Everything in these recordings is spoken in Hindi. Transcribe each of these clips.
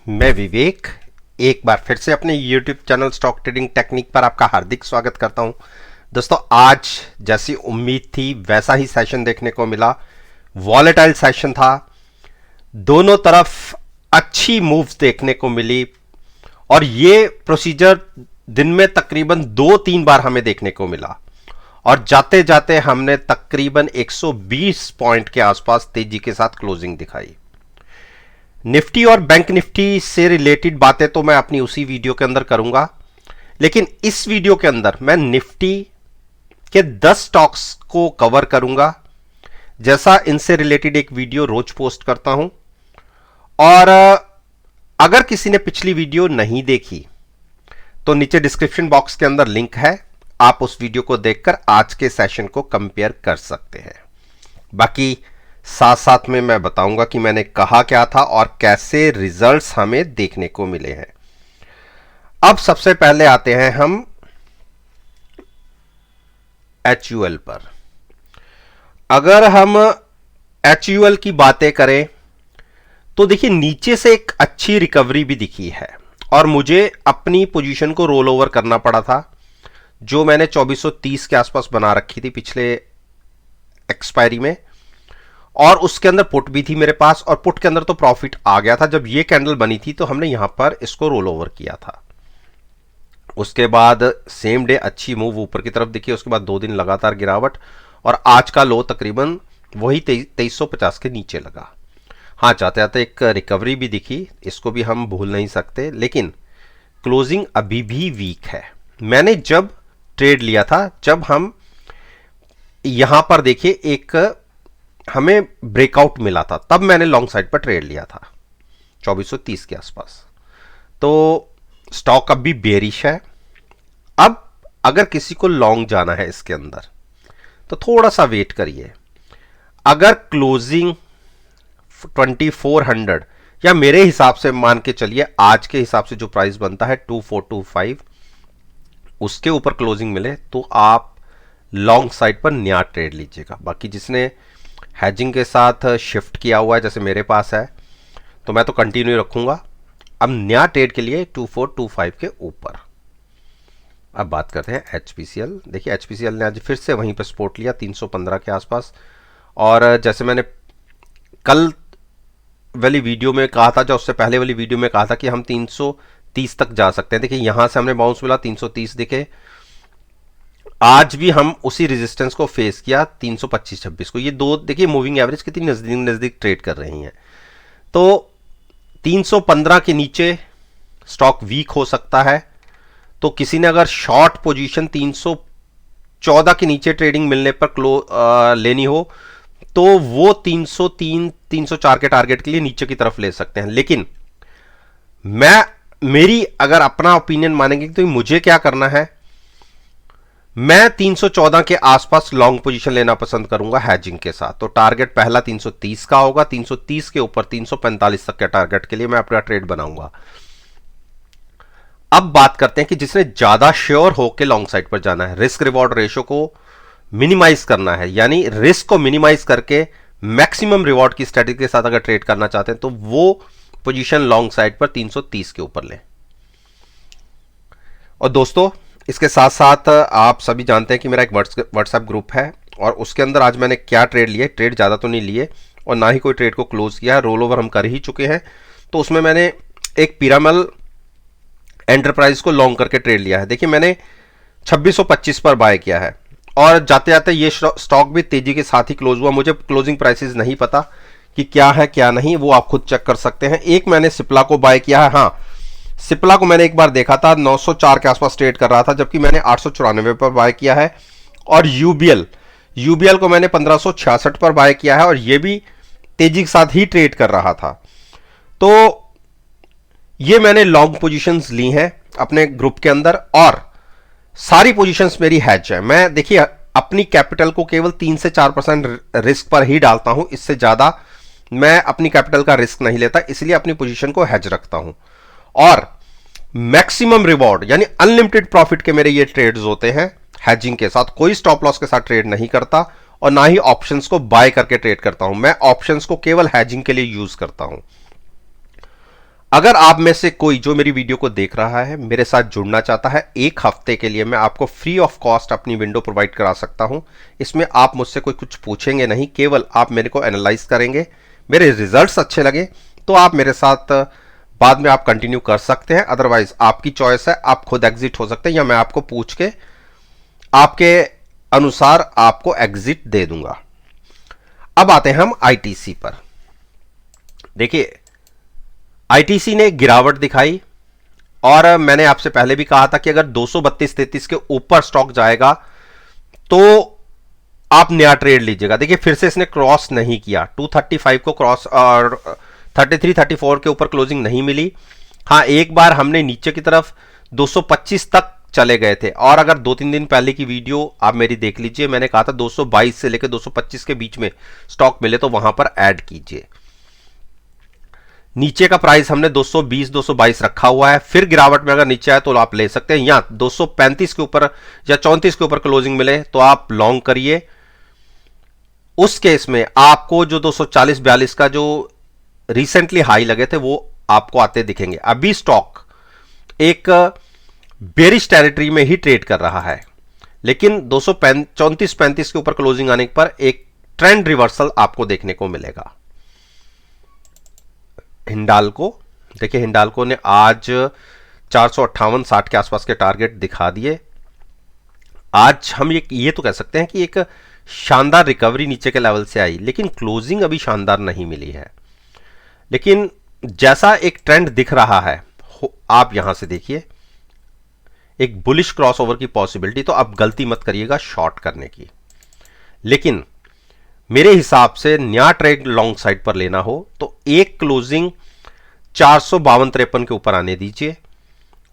मैं विवेक एक बार फिर से अपने YouTube channel stock trading technique पर आपका हार्दिक स्वागत करता हूं। दोस्तों, आज जैसी उम्मीद थी वैसा ही सेशन देखने को मिला। वॉलेटाइल सेशन था, दोनों तरफ अच्छी मूव्स देखने को मिली और ये प्रोसीजर दिन में तकरीबन 2-3 बार हमें देखने को मिला और जाते जाते हमने तकरीबन 120 पॉइंट के आसपास तेजी के साथ क्लोजिंग दिखाई। निफ्टी और बैंक निफ्टी से रिलेटेड बातें तो मैं अपनी उसी वीडियो के अंदर करूंगा, लेकिन इस वीडियो के अंदर मैं निफ्टी के 10 स्टॉक्स को कवर करूंगा। जैसा इनसे रिलेटेड एक वीडियो रोज पोस्ट करता हूं, और अगर किसी ने पिछली वीडियो नहीं देखी तो नीचे डिस्क्रिप्शन बॉक्स के अंदर लिंक है, आप उस वीडियो को देखकर आज के सेशन को कंपेयर कर सकते हैं। बाकी साथ साथ में मैं बताऊंगा कि मैंने कहा क्या था और कैसे रिजल्ट्स हमें देखने को मिले हैं। अब सबसे पहले आते हैं हम HUL पर। अगर हम HUL की बातें करें तो देखिए, नीचे से एक अच्छी रिकवरी भी दिखी है और मुझे अपनी पोजीशन को रोल ओवर करना पड़ा था, जो मैंने 2430 के आसपास बना रखी थी पिछले एक्सपायरी में, और उसके अंदर पुट भी थी मेरे पास, और पुट के अंदर तो प्रॉफिट आ गया था। जब ये कैंडल बनी थी तो हमने यहां पर इसको रोल ओवर किया था। उसके बाद सेम डे अच्छी मूव ऊपर की तरफ दिखी, उसके बाद 2 दिन लगातार गिरावट और आज का लो तकरीबन वही 2350 के नीचे लगा। हाँ, जाते जाते एक रिकवरी भी दिखी, इसको भी हम भूल नहीं सकते, लेकिन क्लोजिंग अभी भी वीक है। मैंने जब ट्रेड लिया था, जब हम यहां पर देखिए एक हमें ब्रेकआउट मिला था, तब मैंने लॉन्ग साइड पर ट्रेड लिया था 2430 के आसपास। तो स्टॉक अब भी बेरिश है। अब अगर किसी को लॉन्ग जाना है इसके अंदर तो थोड़ा सा वेट करिए। अगर क्लोजिंग 2400 या मेरे हिसाब से मान के चलिए आज के हिसाब से जो प्राइस बनता है 2425, उसके ऊपर क्लोजिंग मिले तो आप लॉन्ग साइड पर नया ट्रेड लीजिएगा। बाकी जिसने हैजिंग के साथ शिफ्ट किया हुआ है, जैसे मेरे पास है, तो मैं तो कंटिन्यू रखूंगा। अब नया ट्रेड के लिए 2425 के ऊपर। अब बात करते हैं HPCL। देखिए, HPCL ने आज फिर से वहीं पर सपोर्ट लिया 315 के आसपास, और जैसे मैंने कल वाली वीडियो में कहा था, जो उससे पहले वाली वीडियो में कहा था कि हम 330 तक जा सकते हैं। देखिए, यहां से हमने बाउंस मिला, 330 दिखे। आज भी हम उसी रेजिस्टेंस को फेस किया 325-26 को। ये दो देखिए मूविंग एवरेज कितनी नजदीक नजदीक ट्रेड कर रही हैं। तो 315 के नीचे स्टॉक वीक हो सकता है। तो किसी ने अगर शॉर्ट पोजीशन 314 के नीचे ट्रेडिंग मिलने पर लेनी हो तो वो 303 304 के टारगेट के लिए नीचे की तरफ ले सकते हैं। लेकिन मेरी अगर अपना ओपिनियन मानेंगे तो मुझे क्या करना है, मैं 314 के आसपास लॉन्ग पोजीशन लेना पसंद करूंगा हैजिंग के साथ। तो टारगेट पहला 330 का होगा, 330 के ऊपर 345 तक के टारगेट के लिए मैं अपना ट्रेड बनाऊंगा। अब बात करते हैं कि जिसने ज्यादा श्योर होकर लॉन्ग साइड पर जाना है, रिस्क रिवॉर्ड रेशियो को मिनिमाइज करना है, यानी रिस्क को मिनिमाइज करके मैक्सिमम रिवॉर्ड की स्ट्रेटेजी के साथ अगर ट्रेड करना चाहते हैं तो वो पोजीशन लॉन्ग साइड पर 330 के ऊपर लें। और दोस्तों, इसके साथ साथ आप सभी जानते हैं कि मेरा एक व्हाट्सएप ग्रुप है, और उसके अंदर आज मैंने क्या ट्रेड लिए, ट्रेड ज़्यादा तो नहीं लिए और ना ही कोई ट्रेड को क्लोज किया है, रोल ओवर हम कर ही चुके हैं। तो उसमें मैंने एक पिरामल एंटरप्राइज को लॉन्ग करके ट्रेड लिया है। देखिए, मैंने 2625 पर बाय किया है और जाते जाते ये स्टॉक भी तेजी के साथ ही क्लोज हुआ। मुझे क्लोजिंग प्राइसेस नहीं पता कि क्या है क्या नहीं, वो आप खुद चेक कर सकते हैं। एक मैंने सिप्ला को बाय किया है। हाँ, सिप्ला को मैंने एक बार देखा था 904 के आसपास ट्रेड कर रहा था, जबकि मैंने 894 पर बाय किया है। और यूबीएल को मैंने 1566 पर बाय किया है और यह भी तेजी के साथ ही ट्रेड कर रहा था। तो ये मैंने लॉन्ग पोजीशंस ली हैं अपने ग्रुप के अंदर, और सारी पोजीशंस मेरी हैज है। मैं देखिए अपनी कैपिटल को केवल 3 से 4% रिस्क पर ही डालता हूं, इससे ज्यादा मैं अपनी कैपिटल का रिस्क नहीं लेता, इसलिए अपनी पोजीशन को हैज रखता हूं। और मैक्सिमम रिवॉर्ड यानी अनलिमिटेड प्रॉफिट के मेरे ये ट्रेड्स होते हैं हैजिंग के साथ। कोई स्टॉप लॉस के साथ ट्रेड नहीं करता और ना ही ऑप्शंस को बाय करके ट्रेड करता हूं। मैं ऑप्शंस को केवल हैजिंग के लिए यूज करता हूं। अगर आप में से कोई जो मेरी वीडियो को देख रहा है मेरे साथ जुड़ना चाहता है, एक हफ्ते के लिए मैं आपको फ्री ऑफ कॉस्ट अपनी विंडो प्रोवाइड करा सकता हूं। इसमें आप मुझसे कोई कुछ पूछेंगे नहीं, केवल आप मेरे को एनालाइज करेंगे। मेरे रिजल्ट्स अच्छे लगे तो आप मेरे साथ बाद में आप कंटिन्यू कर सकते हैं, अदरवाइज आपकी चॉइस है, आप खुद एग्जिट हो सकते हैं या मैं आपको पूछ के आपके अनुसार आपको एग्जिट दे दूंगा। अब आते हैं हम आईटीसी पर। देखिए, आईटीसी ने गिरावट दिखाई और मैंने आपसे पहले भी कहा था कि अगर 232-33 के ऊपर स्टॉक जाएगा तो आप नया ट्रेड लीजिएगा। देखिए, फिर से इसने क्रॉस नहीं किया, 235 को क्रॉस और 33-34 के ऊपर क्लोजिंग नहीं मिली। हाँ, एक बार हमने नीचे की तरफ 225 तक चले गए थे, और अगर 2-3 दिन पहले की वीडियो आप मेरी देख लीजिए, मैंने कहा था 222 से लेकर 225 के बीच में स्टॉक मिले तो वहां पर ऐड कीजिए। नीचे का प्राइस हमने 220-222 रखा हुआ है, फिर गिरावट में अगर नीचे आए तो आप ले सकते हैं, या 235 के ऊपर या 34 के ऊपर क्लोजिंग मिले तो आप लॉन्ग करिए। उस केस में आपको जो 240-42 का जो रिसेंटली हाई लगे थे वो आपको आते दिखेंगे। अभी स्टॉक एक बेरिश टेरिटरी में ही ट्रेड कर रहा है, लेकिन 234-35 के ऊपर क्लोजिंग आने पर एक ट्रेंड रिवर्सल आपको देखने को मिलेगा। हिंडाल्को, देखिए हिंडाल्को ने आज 458-60 के आसपास के टारगेट दिखा दिए। आज हम ये तो कह सकते हैं कि एक शानदार रिकवरी नीचे के लेवल से आई, लेकिन क्लोजिंग अभी शानदार नहीं मिली है। लेकिन जैसा एक ट्रेंड दिख रहा है, आप यहां से देखिए एक बुलिश क्रॉसओवर की पॉसिबिलिटी, तो आप गलती मत करिएगा शॉर्ट करने की। लेकिन मेरे हिसाब से नया ट्रेड लॉन्ग साइड पर लेना हो तो एक क्लोजिंग 452-53 के ऊपर आने दीजिए।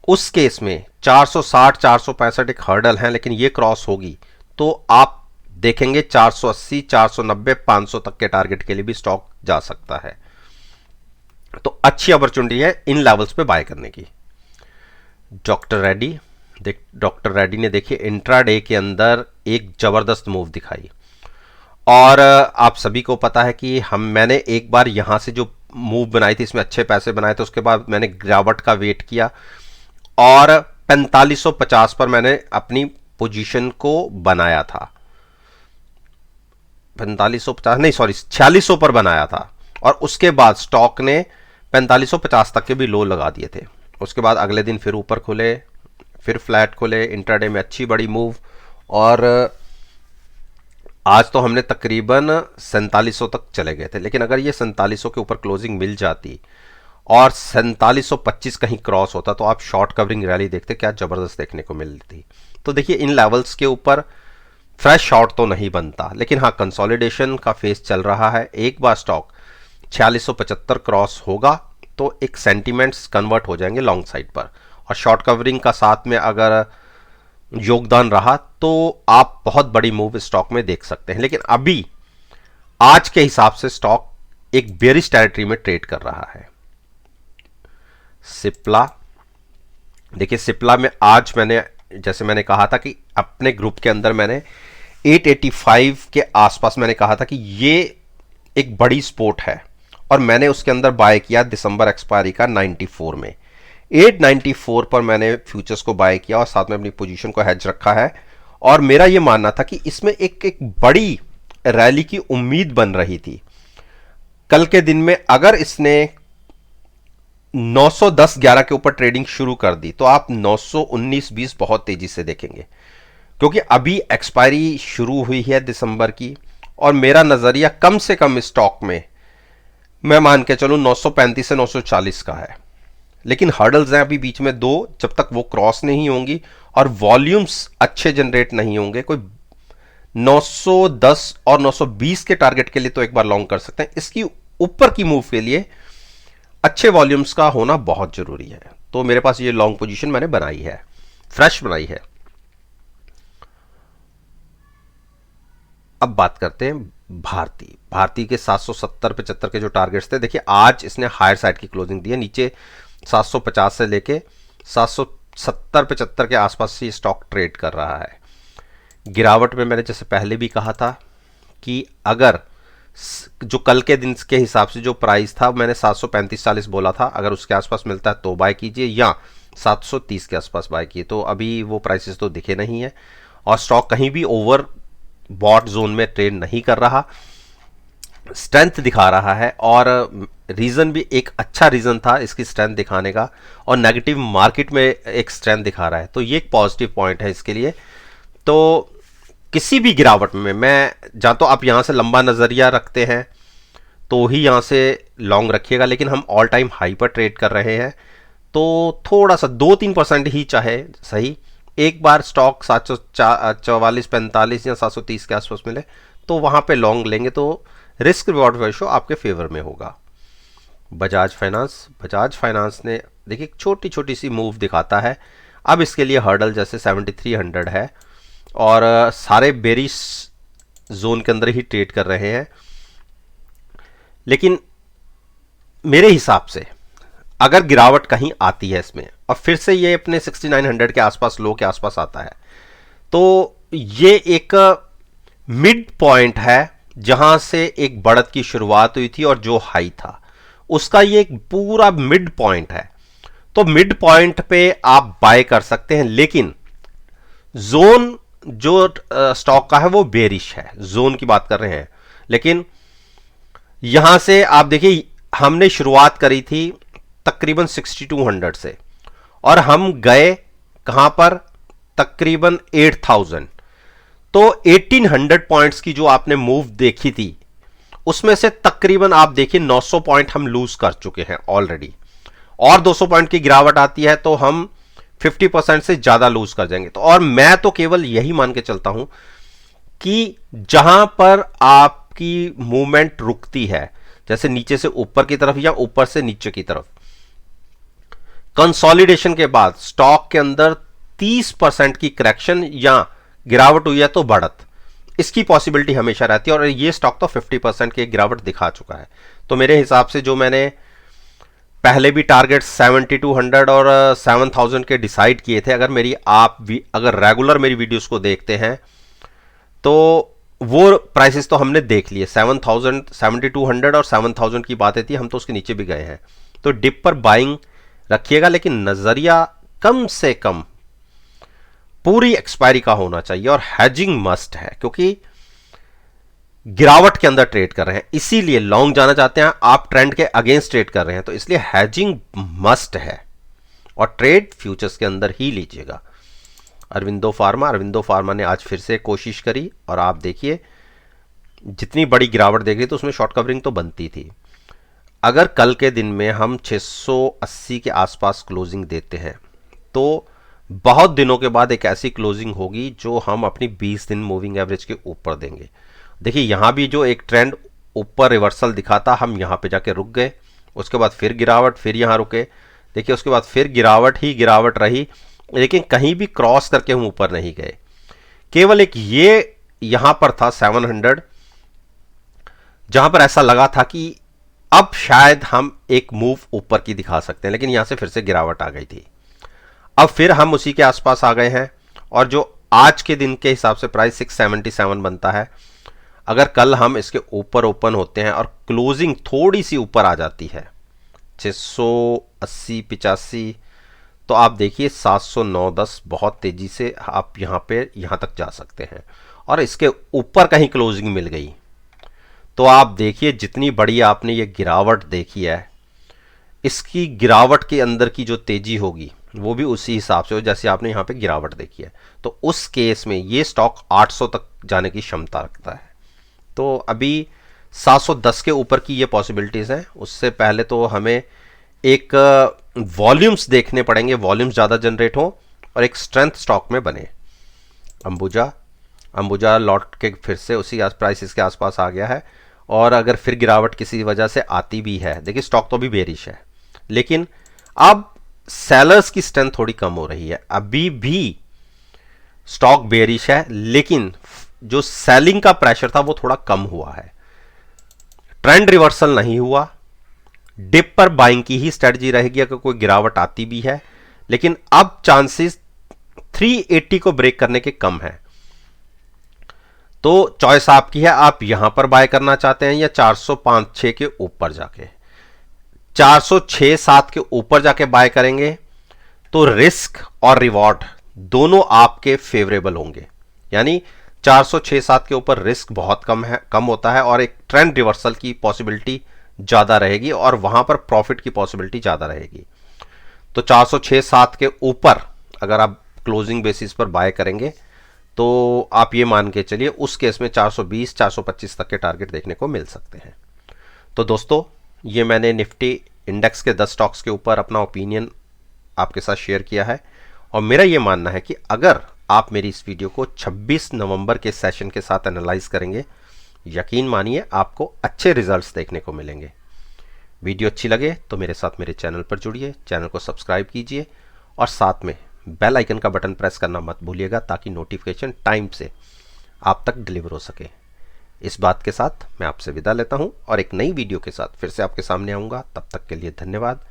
उस केस में 460-465 एक हर्डल है, लेकिन ये क्रॉस होगी तो आप देखेंगे 480, 490, 500 तक के टारगेट के लिए भी स्टॉक जा सकता है। तो अच्छी अपॉर्चुनिटी है इन लेवल्स पे बाय करने की। डॉक्टर रेड्डी ने देखिए इंट्राडे के अंदर एक जबरदस्त मूव दिखाई, और आप सभी को पता है कि मैंने एक बार यहां से जो मूव बनाई थी इसमें अच्छे पैसे बनाए थे, उसके बाद मैंने गिरावट का वेट किया और 4550 पर मैंने अपनी पोजीशन को बनाया था। 4550 नहीं, सॉरी 4600 पर बनाया था, और उसके बाद स्टॉक ने 4550 तक के भी लो लगा दिए थे। उसके बाद अगले दिन फिर ऊपर खुले, फिर फ्लैट खुले, इंट्राडे में अच्छी बड़ी मूव, और आज तो हमने तकरीबन 4700 तक चले गए थे। लेकिन अगर ये 4700 के ऊपर क्लोजिंग मिल जाती और 4725 कहीं क्रॉस होता तो आप शॉर्ट कवरिंग रैली देखते, क्या जबरदस्त देखने को मिलती। तो देखिए इन लेवल्स के ऊपर फ्रेश शॉर्ट तो नहीं बनता, लेकिन हाँ कंसोलिडेशन का फेस चल रहा है। एक बार स्टॉक 4675 क्रॉस होगा तो एक सेंटीमेंट्स कन्वर्ट हो जाएंगे लॉन्ग साइड पर, और शॉर्ट कवरिंग का साथ में अगर योगदान रहा तो आप बहुत बड़ी मूव स्टॉक में देख सकते हैं। लेकिन अभी आज के हिसाब से स्टॉक एक बेरिश टेरिटरी में ट्रेड कर रहा है। सिप्ला, देखिए सिप्ला में आज मैंने जैसे मैंने कहा था कि अपने ग्रुप के अंदर मैंने 885 के आसपास मैंने कहा था कि ये एक बड़ी स्पोर्ट है, और मैंने उसके अंदर बाय किया दिसंबर एक्सपायरी का 94 में। 894 पर मैंने फ्यूचर्स को बाय किया और साथ में अपनी पोजीशन को हेज रखा है, और मेरा यह मानना था कि इसमें एक बड़ी रैली की उम्मीद बन रही थी। कल के दिन में अगर इसने 910-11 के ऊपर ट्रेडिंग शुरू कर दी तो आप 919-20 बहुत तेजी से देखेंगे, क्योंकि अभी एक्सपायरी शुरू हुई है दिसंबर की, और मेरा नजरिया कम से कम स्टॉक में मैं मान के चलूं 935 से 940 का है। लेकिन हर्डल्स हैं अभी बीच में दो, जब तक वो क्रॉस नहीं होंगी और वॉल्यूम्स अच्छे जनरेट नहीं होंगे, कोई 910 और 920 के टारगेट के लिए तो एक बार लॉन्ग कर सकते हैं। इसकी ऊपर की मूव के लिए अच्छे वॉल्यूम्स का होना बहुत जरूरी है। तो मेरे पास ये लॉन्ग पोजीशन मैंने बनाई है, फ्रेश बनाई है। अब बात करते हैं भारती के 770-75 के जो टारगेट्स थे, देखिए आज इसने हायर साइड की क्लोजिंग दी है, नीचे 750 से लेके 770-75 के आसपास ये स्टॉक ट्रेड कर रहा है। गिरावट में मैंने जैसे पहले भी कहा था कि अगर जो कल के दिन के हिसाब से जो प्राइस था मैंने 735-40 बोला था, अगर उसके आसपास मिलता है तो बाय कीजिए, या 730 के आसपास बाय कीजिए। तो अभी वो प्राइसेस तो दिखे नहीं है और स्टॉक कहीं भी ओवर बॉट जोन में ट्रेड नहीं कर रहा, स्ट्रेंथ दिखा रहा है। और रीजन भी एक अच्छा रीजन था इसकी स्ट्रेंथ दिखाने का, और नेगेटिव मार्केट में एक स्ट्रेंथ दिखा रहा है, तो ये एक पॉजिटिव पॉइंट है इसके लिए। तो किसी भी गिरावट में मैं जहाँ तो आप यहाँ से लंबा नज़रिया रखते हैं तो ही यहाँ से लॉन्ग रखिएगा, लेकिन हम ऑल टाइम हाई पर ट्रेड कर रहे हैं, तो थोड़ा सा 2-3% ही चाहे सही, एक बार स्टॉक 744-45 या 730 के आसपास मिले तो वहाँ पे लॉन्ग लेंगे, तो रिस्क रिवॉर्ड रेशो आपके फेवर में होगा। बजाज फाइनेंस ने देखिए छोटी छोटी सी मूव दिखाता है। अब इसके लिए हर्डल जैसे 7300 है और सारे बेरिश जोन के अंदर ही ट्रेड कर रहे हैं, लेकिन मेरे हिसाब से अगर गिरावट कहीं आती है इसमें और फिर से ये अपने 6900 के आसपास लो के आसपास आता है, तो ये एक मिड पॉइंट है जहां से एक बढ़त की शुरुआत हुई थी और जो हाई था उसका ये एक पूरा मिड पॉइंट है। तो मिड पॉइंट पे आप बाय कर सकते हैं, लेकिन जोन जो स्टॉक का है वो बेरिश है, जोन की बात कर रहे हैं। लेकिन यहां से आप देखिए हमने शुरुआत करी थी तकरीबन 6200 से और हम गए कहां पर, तकरीबन 8000। तो 1800 पॉइंट्स की जो आपने मूव देखी थी उसमें से तकरीबन आप देखिए 900 पॉइंट हम लूज कर चुके हैं ऑलरेडी, और 200 पॉइंट की गिरावट आती है तो हम 50% से ज्यादा लूज कर जाएंगे। तो और मैं तो केवल यही मान के चलता हूं कि जहां पर आपकी मूवमेंट रुकती है, जैसे नीचे से ऊपर की तरफ या ऊपर से नीचे की तरफ, कंसोलिडेशन के बाद स्टॉक के अंदर 30% की करेक्शन या गिरावट हुई है तो बढ़त, इसकी पॉसिबिलिटी हमेशा रहती है, और ये स्टॉक तो 50% की गिरावट दिखा चुका है। तो मेरे हिसाब से जो मैंने पहले भी टारगेट 7200 और 7000 के डिसाइड किए थे, अगर रेगुलर मेरी वीडियोस को देखते हैं तो वो प्राइसेस तो हमने देख लिए, 7000, 7200 और 7000 की बातें थी, हम तो उसके नीचे भी गए हैं। तो डिप पर बाइंग रखिएगा, लेकिन नजरिया कम से कम पूरी एक्सपायरी का होना चाहिए, और हैजिंग मस्ट है, क्योंकि गिरावट के अंदर ट्रेड कर रहे हैं, इसीलिए लॉन्ग जाना चाहते हैं, आप ट्रेंड के अगेंस्ट ट्रेड कर रहे हैं, तो इसलिए हैजिंग मस्ट है, और ट्रेड फ्यूचर्स के अंदर ही लीजिएगा। अरविंदो फार्मा ने आज फिर से कोशिश करी, और आप देखिए जितनी बड़ी गिरावट देख रही तो उसमें शॉर्ट कवरिंग तो बनती थी। अगर कल के दिन में हम 680 के आसपास क्लोजिंग देते हैं तो बहुत दिनों के बाद एक ऐसी क्लोजिंग होगी जो हम अपनी 20 दिन मूविंग एवरेज के ऊपर देंगे। देखिए यहां भी जो एक ट्रेंड ऊपर रिवर्सल दिखा था, हम यहां पे जाके रुक गए, उसके बाद फिर गिरावट, फिर यहां रुके, देखिए उसके बाद फिर गिरावट ही गिरावट रही, लेकिन कहीं भी क्रॉस करके हम ऊपर नहीं गए। केवल एक ये यहां पर था 700, जहां पर ऐसा लगा था कि अब शायद हम एक मूव ऊपर की दिखा सकते हैं, लेकिन यहां से फिर से गिरावट आ गई थी। अब फिर हम उसी के आसपास आ गए हैं, और जो आज के दिन के हिसाब से प्राइस 677 बनता है, अगर कल हम इसके ऊपर ओपन होते हैं और क्लोजिंग थोड़ी सी ऊपर आ जाती है 680-85, तो आप देखिए 709-10 बहुत तेजी से आप यहां तक जा सकते हैं, और इसके ऊपर कहीं क्लोजिंग मिल गई तो आप देखिए जितनी बड़ी आपने ये गिरावट देखी है, इसकी गिरावट के अंदर की जो तेजी होगी वो भी उसी हिसाब से हो जैसे आपने यहाँ पे गिरावट देखी है। तो उस केस में ये स्टॉक 800 तक जाने की क्षमता रखता है। तो अभी 710 के ऊपर की ये पॉसिबिलिटीज़ हैं, उससे पहले तो हमें एक वॉल्यूम्स देखने पड़ेंगे, वॉल्यूम्स ज़्यादा जनरेट हो और एक स्ट्रेंथ स्टॉक में बने। अंबुजा लौट के फिर से उसी प्राइसेस के आसपास आ गया है, और अगर फिर गिरावट किसी वजह से आती भी है, देखिए स्टॉक तो अभी बेरिश है, लेकिन अब सेलर्स की स्ट्रेंथ थोड़ी कम हो रही है। अभी भी स्टॉक बेरिश है, लेकिन जो सेलिंग का प्रेशर था वो थोड़ा कम हुआ है, ट्रेंड रिवर्सल नहीं हुआ। डिप पर बाइंग की ही स्ट्रेटजी रहेगी अगर कोई गिरावट आती भी है, लेकिन अब चांसेस 380 को ब्रेक करने के कम है। तो चॉइस आपकी है, आप यहां पर बाय करना चाहते हैं या 405-6 के ऊपर जाके। 406-7 के ऊपर जाके बाय करेंगे तो रिस्क और रिवॉर्ड दोनों आपके फेवरेबल होंगे। यानी 406-7 के ऊपर रिस्क बहुत कम होता है और एक ट्रेंड रिवर्सल की पॉसिबिलिटी ज़्यादा रहेगी और वहां पर प्रॉफिट की पॉसिबिलिटी ज़्यादा रहेगी। तो 406-7 के ऊपर अगर आप क्लोजिंग बेसिस पर बाय करेंगे तो आप ये मान के चलिए उस केस में 420-425 तक के टारगेट देखने को मिल सकते हैं। तो दोस्तों, ये मैंने निफ्टी इंडेक्स के 10 स्टॉक्स के ऊपर अपना ओपिनियन आपके साथ शेयर किया है और मेरा ये मानना है कि अगर आप मेरी इस वीडियो को 26 नवंबर के सेशन के साथ एनालाइज करेंगे, यकीन मानिए आपको अच्छे रिजल्ट्स देखने को मिलेंगे। वीडियो अच्छी लगे तो मेरे साथ मेरे चैनल पर जुड़िए, चैनल को सब्सक्राइब कीजिए और साथ में बेल आइकन का बटन प्रेस करना मत भूलिएगा ताकि नोटिफिकेशन टाइम से आप तक डिलीवर हो सके। इस बात के साथ मैं आपसे विदा लेता हूं और एक नई वीडियो के साथ फिर से आपके सामने आऊंगा। तब तक के लिए धन्यवाद।